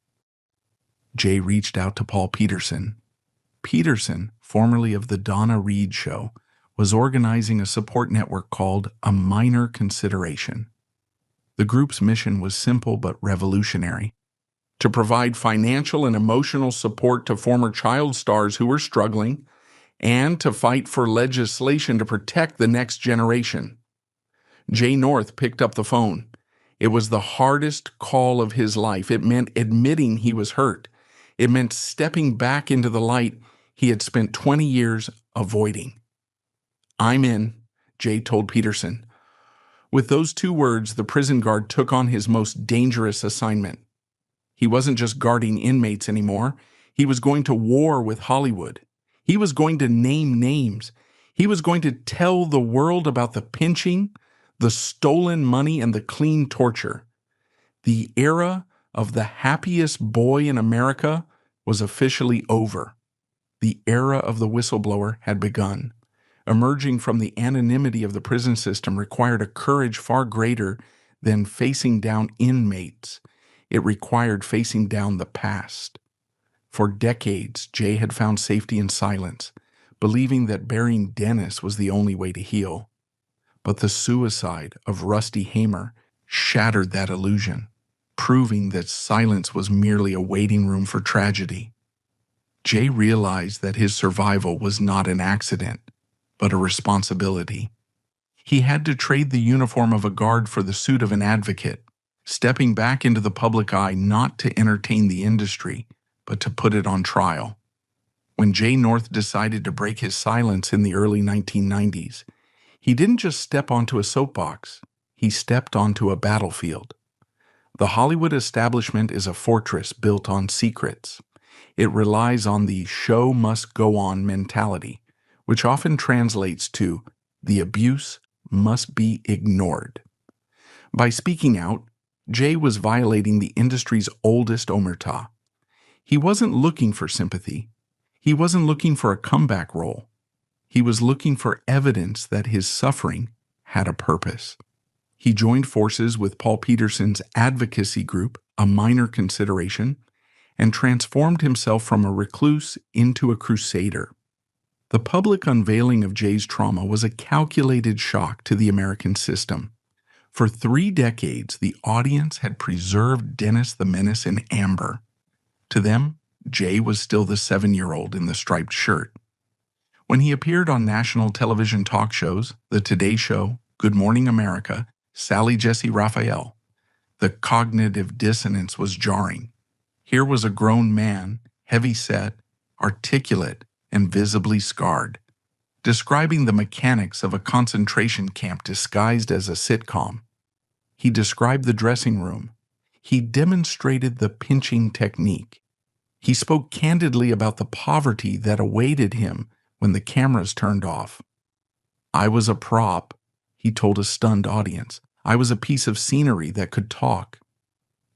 Jay reached out to Paul Peterson. Peterson, formerly of the Donna Reed Show, was organizing a support network called A Minor Consideration. The group's mission was simple but revolutionary: to provide financial and emotional support to former child stars who were struggling, and to fight for legislation to protect the next generation. Jay North picked up the phone. It was the hardest call of his life. It meant admitting he was hurt. It meant stepping back into the light he had spent 20 years avoiding. "I'm in," Jay told Peterson. With those two words, the prison guard took on his most dangerous assignment. He wasn't just guarding inmates anymore. He was going to war with Hollywood. He was going to name names. He was going to tell the world about the pinching, the stolen money, and the clean torture. The era of the happiest boy in America was officially over. The era of the whistleblower had begun. Emerging from the anonymity of the prison system required a courage far greater than facing down inmates. It required facing down the past. For decades, Jay had found safety in silence, believing that burying Dennis was the only way to heal. But the suicide of Rusty Hamer shattered that illusion, proving that silence was merely a waiting room for tragedy. Jay realized that his survival was not an accident, but a responsibility. He had to trade the uniform of a guard for the suit of an advocate, stepping back into the public eye not to entertain the industry, but to put it on trial. When Jay North decided to break his silence in the early 1990s, he didn't just step onto a soapbox, he stepped onto a battlefield. The Hollywood establishment is a fortress built on secrets. It relies on the show must go on mentality, which often translates to the abuse must be ignored. By speaking out, Jay was violating the industry's oldest omertà. He wasn't looking for sympathy. He wasn't looking for a comeback role. He was looking for evidence that his suffering had a purpose. He joined forces with Paul Peterson's advocacy group, A Minor Consideration, and transformed himself from a recluse into a crusader. The public unveiling of Jay's trauma was a calculated shock to the American system. For 3 decades, the audience had preserved Dennis the Menace in amber. To them, Jay was still the 7-year-old in the striped shirt. When he appeared on national television talk shows, The Today Show, Good Morning America, Sally Jessy Raphael, the cognitive dissonance was jarring. Here was a grown man, heavy-set, articulate, and visibly scarred, describing the mechanics of a concentration camp disguised as a sitcom. He described the dressing room. He demonstrated the pinching technique. He spoke candidly about the poverty that awaited him when the cameras turned off. "I was a prop," he told a stunned audience. "I was a piece of scenery that could talk."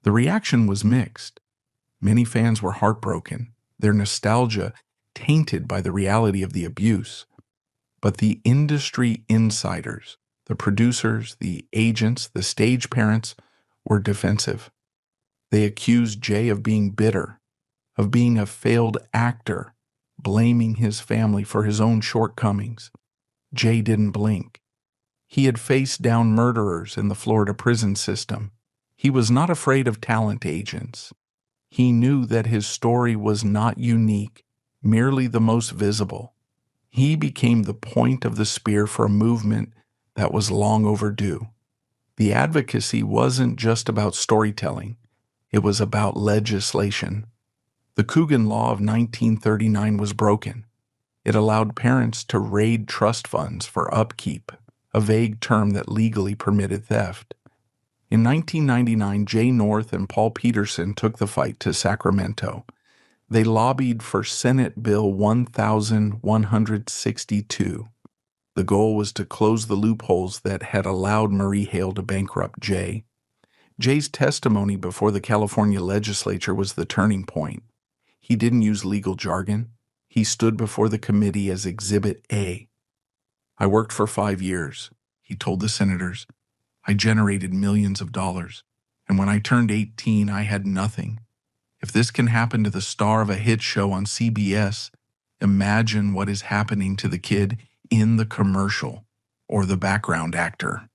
The reaction was mixed. Many fans were heartbroken, their nostalgia tainted by the reality of the abuse. But the industry insiders, the producers, the agents, the stage parents, were defensive. They accused Jay of being bitter, of being a failed actor, blaming his family for his own shortcomings. Jay didn't blink. He had faced down murderers in the Florida prison system. He was not afraid of talent agents. He knew that his story was not unique, merely the most visible. He became the point of the spear for a movement that was long overdue. The advocacy wasn't just about storytelling. It was about legislation. The Coogan Law of 1939 was broken. It allowed parents to raid trust funds for upkeep, a vague term that legally permitted theft. In 1999, Jay North and Paul Peterson took the fight to Sacramento. They lobbied for Senate Bill 1162. The goal was to close the loopholes that had allowed Marie Hale to bankrupt Jay. Jay's testimony before the California legislature was the turning point. He didn't use legal jargon. He stood before the committee as Exhibit A. "I worked for 5 years," he told the senators. "I generated millions of dollars. And when I turned 18, I had nothing. If this can happen to the star of a hit show on CBS, imagine what is happening to the kid in the commercial or the background actor."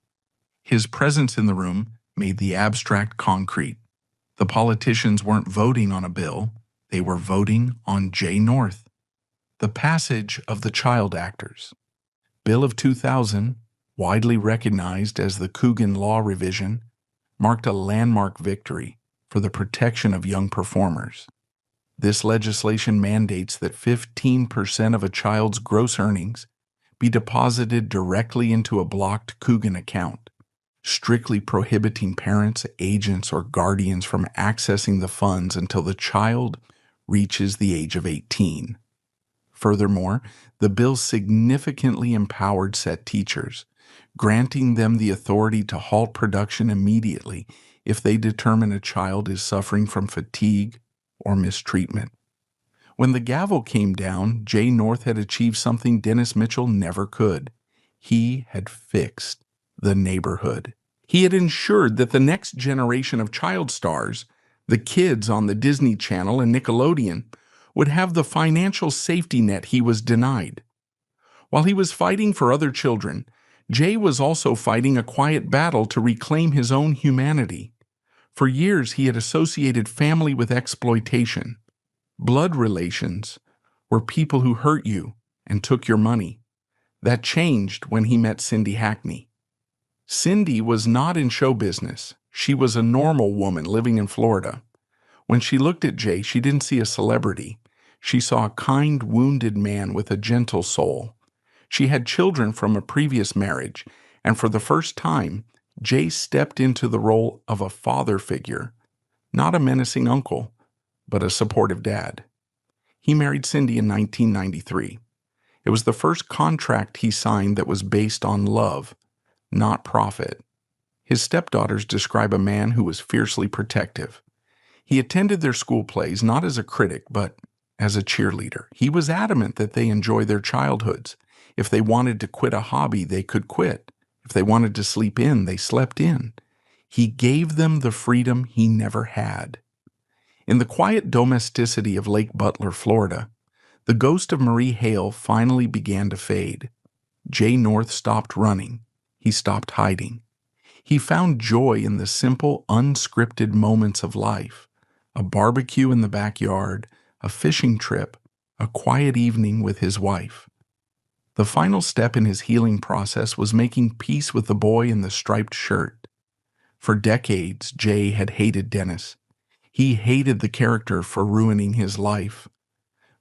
His presence in the room made the abstract concrete. The politicians weren't voting on a bill, they were voting on Jay North. The passage of the Child Actors. Bill of 2000, widely recognized as the Coogan Law revision, marked a landmark victory for the protection of young performers. This legislation mandates that 15% of a child's gross earnings be deposited directly into a blocked Coogan account, strictly prohibiting parents, agents, or guardians from accessing the funds until the child reaches the age of 18. Furthermore, the bill significantly empowered set teachers, granting them the authority to halt production immediately if they determine a child is suffering from fatigue or mistreatment. When the gavel came down, Jay North had achieved something Dennis Mitchell never could. He had fixed the neighborhood. He had ensured that the next generation of child stars, the kids on the Disney Channel and Nickelodeon, would have the financial safety net he was denied. While he was fighting for other children, Jay was also fighting a quiet battle to reclaim his own humanity. For years, he had associated family with exploitation. Blood relations were people who hurt you and took your money. That changed when he met Cindy Hackney. Cindy was not in show business. She was a normal woman living in Florida. When she looked at Jay, she didn't see a celebrity. She saw a kind, wounded man with a gentle soul. She had children from a previous marriage, and for the first time, Jay stepped into the role of a father figure, not a menacing uncle, but a supportive dad. He married Cindy in 1993. It was the first contract he signed that was based on love, not profit. His stepdaughters describe a man who was fiercely protective. He attended their school plays not as a critic, but as a cheerleader. He was adamant that they enjoy their childhoods. If they wanted to quit a hobby, they could quit. If they wanted to sleep in, they slept in. He gave them the freedom he never had. In the quiet domesticity of Lake Butler, Florida, the ghost of Marie Hale finally began to fade. Jay North stopped running. He stopped hiding. He found joy in the simple, unscripted moments of life. A barbecue in the backyard, a fishing trip, a quiet evening with his wife. The final step in his healing process was making peace with the boy in the striped shirt. For decades, Jay had hated Dennis. He hated the character for ruining his life.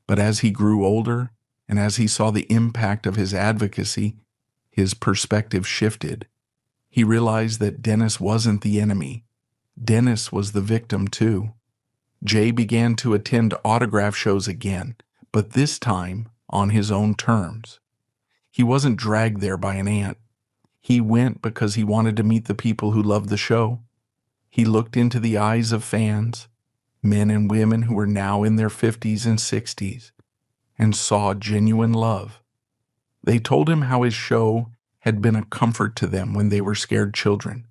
But as he grew older, and as he saw the impact of his advocacy, his perspective shifted. He realized that Dennis wasn't the enemy. Dennis was the victim too. Jay began to attend autograph shows again, but this time on his own terms. He wasn't dragged there by an aunt. He went because he wanted to meet the people who loved the show. He looked into the eyes of fans, men and women who were now in their 50s and 60s, and saw genuine love. They told him how his show had been a comfort to them when they were scared children.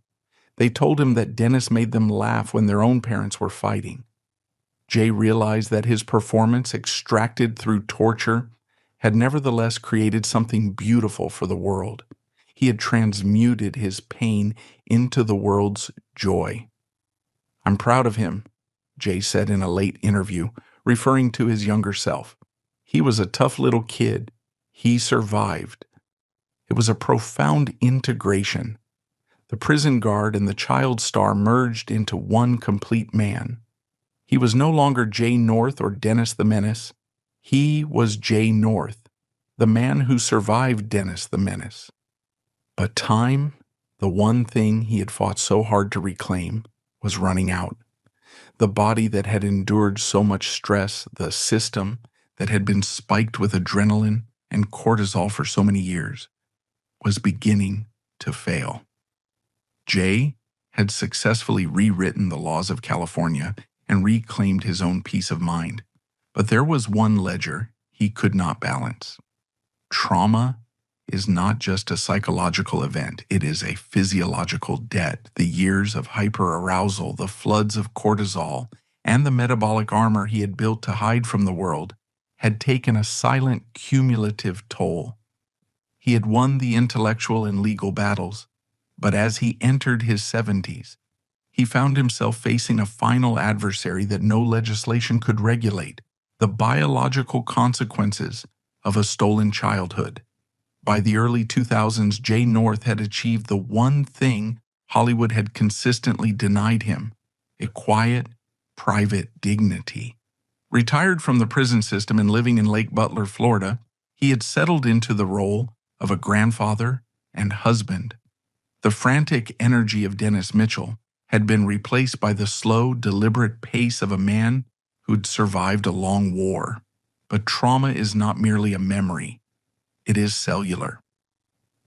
They told him that Dennis made them laugh when their own parents were fighting. Jay realized that his performance, extracted through torture, had nevertheless created something beautiful for the world. He had transmuted his pain into the world's joy. "I'm proud of him," Jay said in a late interview, referring to his younger self. "He was a tough little kid. He survived." It was a profound integration. The prison guard and the child star merged into one complete man. He was no longer Jay North or Dennis the Menace. He was Jay North, the man who survived Dennis the Menace. But time, the one thing he had fought so hard to reclaim, was running out. The body that had endured so much stress, the system that had been spiked with adrenaline and cortisol for so many years, was beginning to fail. Jay had successfully rewritten the laws of California and reclaimed his own peace of mind. But there was one ledger he could not balance. Trauma is not just a psychological event, it is a physiological debt. The years of hyperarousal, the floods of cortisol, and the metabolic armor he had built to hide from the world had taken a silent, cumulative toll. He had won the intellectual and legal battles, but as he entered his 70s, he found himself facing a final adversary that no legislation could regulate: the biological consequences of a stolen childhood. By the early 2000s, Jay North had achieved the one thing Hollywood had consistently denied him: a quiet, private dignity. Retired from the prison system and living in Lake Butler, Florida, he had settled into the role of a grandfather and husband. The frantic energy of Dennis Mitchell had been replaced by the slow, deliberate pace of a man who'd survived a long war. But trauma is not merely a memory. It is cellular.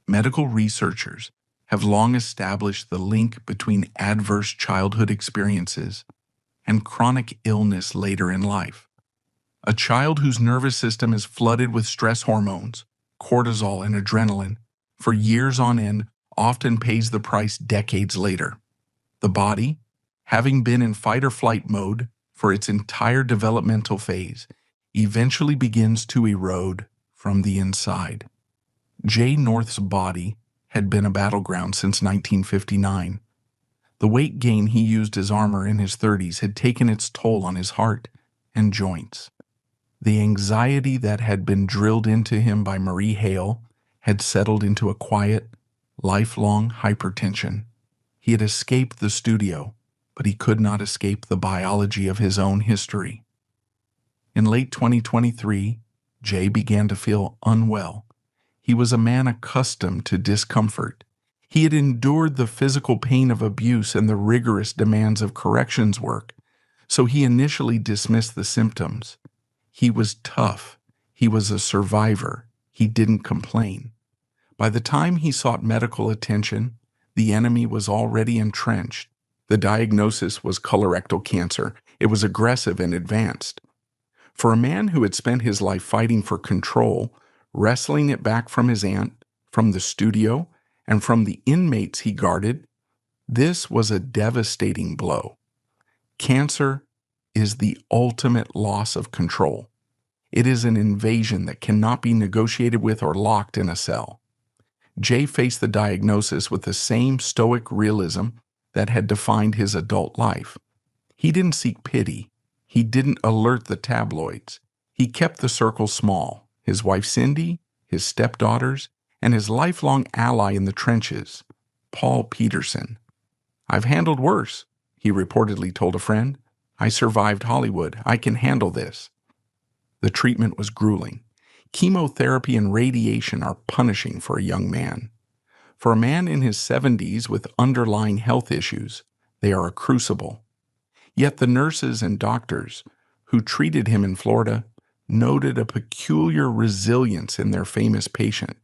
Medical researchers have long established the link between adverse childhood experiences and chronic illness later in life. A child whose nervous system is flooded with stress hormones, cortisol, and adrenaline for years on end often pays the price decades later. The body, having been in fight or flight mode for its entire developmental phase, eventually begins to erode from the inside. Jay North's body had been a battleground since 1959. The weight gain he used as armor in his 30s had taken its toll on his heart and joints. The anxiety that had been drilled into him by Marie Hale had settled into a quiet, lifelong hypertension. He had escaped the studio, but he could not escape the biology of his own history. In late 2023, Jay began to feel unwell. He was a man accustomed to discomfort. He had endured the physical pain of abuse and the rigorous demands of corrections work, so he initially dismissed the symptoms. He was tough. He was a survivor. He didn't complain. By the time he sought medical attention, the enemy was already entrenched. The diagnosis was colorectal cancer. It was aggressive and advanced. For a man who had spent his life fighting for control, wrestling it back from his aunt, from the studio, and from the inmates he guarded, this was a devastating blow. Cancer is the ultimate loss of control. It is an invasion that cannot be negotiated with or locked in a cell. Jay faced the diagnosis with the same stoic realism that had defined his adult life. He didn't seek pity. He didn't alert the tabloids. He kept the circle small: his wife Cindy, his stepdaughters, and his lifelong ally in the trenches, Paul Peterson. "I've handled worse," he reportedly told a friend. "I survived Hollywood. I can handle this." The treatment was grueling. Chemotherapy and radiation are punishing for a young man. For a man in his 70s with underlying health issues, they are a crucible. Yet the nurses and doctors who treated him in Florida noted a peculiar resilience in their famous patient.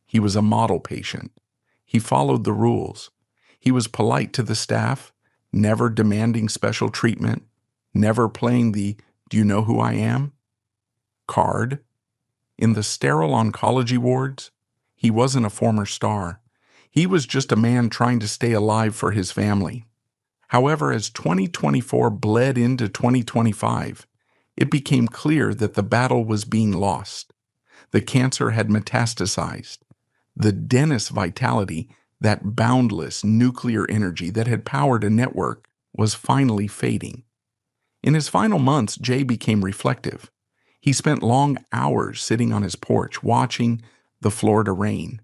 He was a model patient. He followed the rules. He was polite to the staff, never demanding special treatment, never playing the "do you know who I am" card. In the sterile oncology wards, he wasn't a former star. He was just a man trying to stay alive for his family. However, as 2024 bled into 2025, it became clear that the battle was being lost. The cancer had metastasized. The dentist's vitality, that boundless nuclear energy that had powered a network, was finally fading. In his final months, Jay became reflective. He spent long hours sitting on his porch watching the Florida rain.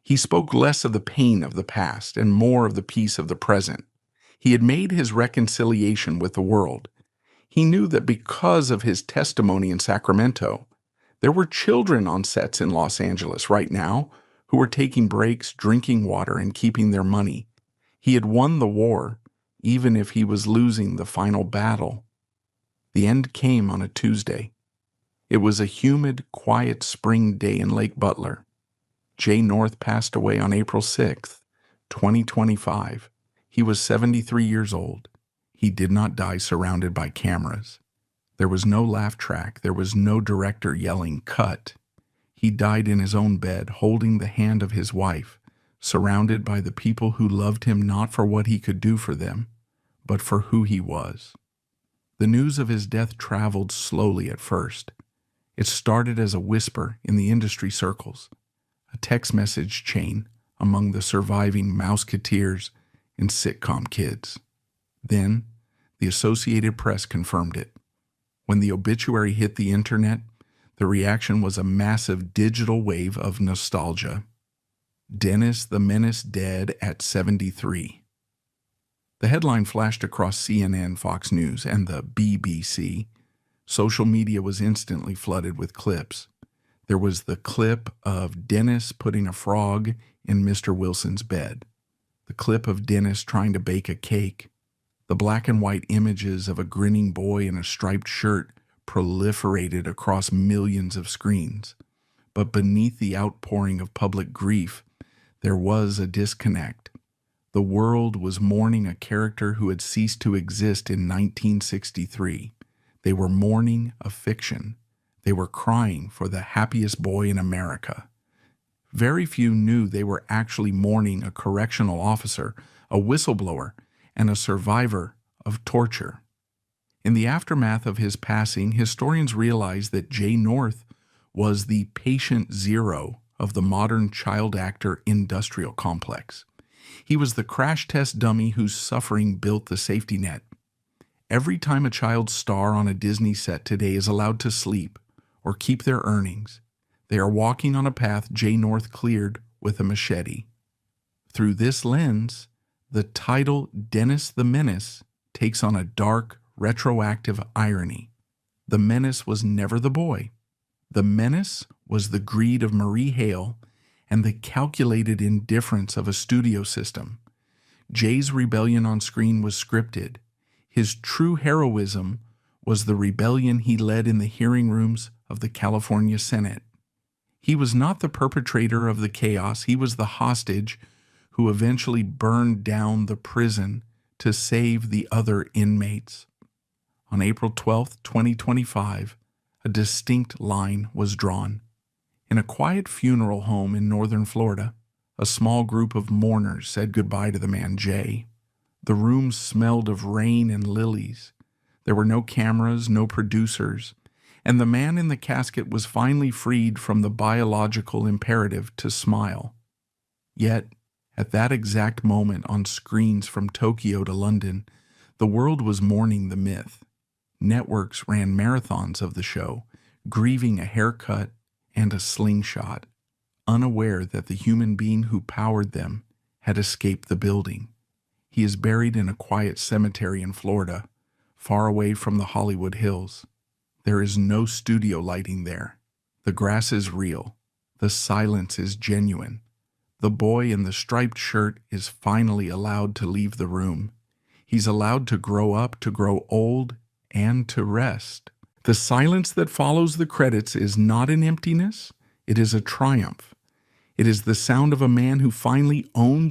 He spoke less of the pain of the past and more of the peace of the present. He had made his reconciliation with the world. He knew that because of his testimony in Sacramento, there were children on sets in Los Angeles right now who were taking breaks, drinking water, and keeping their money. He had won the war, even if he was losing the final battle. The end came on a Tuesday. It was a humid, quiet spring day in Lake Butler. Jay North passed away on April 6th, 2025. He was 73 years old. He did not die surrounded by cameras. There was no laugh track. There was no director yelling, "Cut." He died in his own bed, holding the hand of his wife, surrounded by the people who loved him not for what he could do for them, but for who he was. The news of his death traveled slowly at first. It started as a whisper in the industry circles, a text message chain among the surviving Mouseketeers and sitcom kids. Then, the Associated Press confirmed it. When the obituary hit the internet, the reaction was a massive digital wave of nostalgia. Dennis the Menace dead at 73. The headline flashed across CNN, Fox News, and the BBC. Social media was instantly flooded with clips. There was the clip of Dennis putting a frog in Mr. Wilson's bed, the clip of Dennis trying to bake a cake. The black and white images of a grinning boy in a striped shirt proliferated across millions of screens. But beneath the outpouring of public grief, there was a disconnect. The world was mourning a character who had ceased to exist in 1963. They were mourning a fiction. They were crying for the happiest boy in America. Very few knew they were actually mourning a correctional officer, a whistleblower, and a survivor of torture. In the aftermath of his passing, historians realized that Jay North was the patient zero of the modern child actor industrial complex. He was the crash test dummy whose suffering built the safety net. Every time a child star on a Disney set today is allowed to sleep or keep their earnings, they are walking on a path Jay North cleared with a machete. Through this lens, the title Dennis the Menace takes on a dark, retroactive irony. The menace was never the boy. The menace was the greed of Marie Hale and the calculated indifference of a studio system. Jay's rebellion on screen was scripted. His true heroism was the rebellion he led in the hearing rooms of the California Senate. He was not the perpetrator of the chaos. He was the hostage who eventually burned down the prison to save the other inmates. On April 12, 2025, a distinct line was drawn. In a quiet funeral home in northern Florida, a small group of mourners said goodbye to the man Jay. The room smelled of rain and lilies. There were no cameras, no producers, and the man in the casket was finally freed from the biological imperative to smile. Yet, at that exact moment on screens from Tokyo to London, the world was mourning the myth. Networks ran marathons of the show, grieving a haircut and a slingshot, unaware that the human being who powered them had escaped the building. He is buried in a quiet cemetery in Florida, far away from the Hollywood Hills. There is no studio lighting there. The grass is real. The silence is genuine. The boy in the striped shirt is finally allowed to leave the room. He's allowed to grow up, to grow old, and to rest. The silence that follows the credits is not an emptiness, it is a triumph. It is the sound of a man who finally owns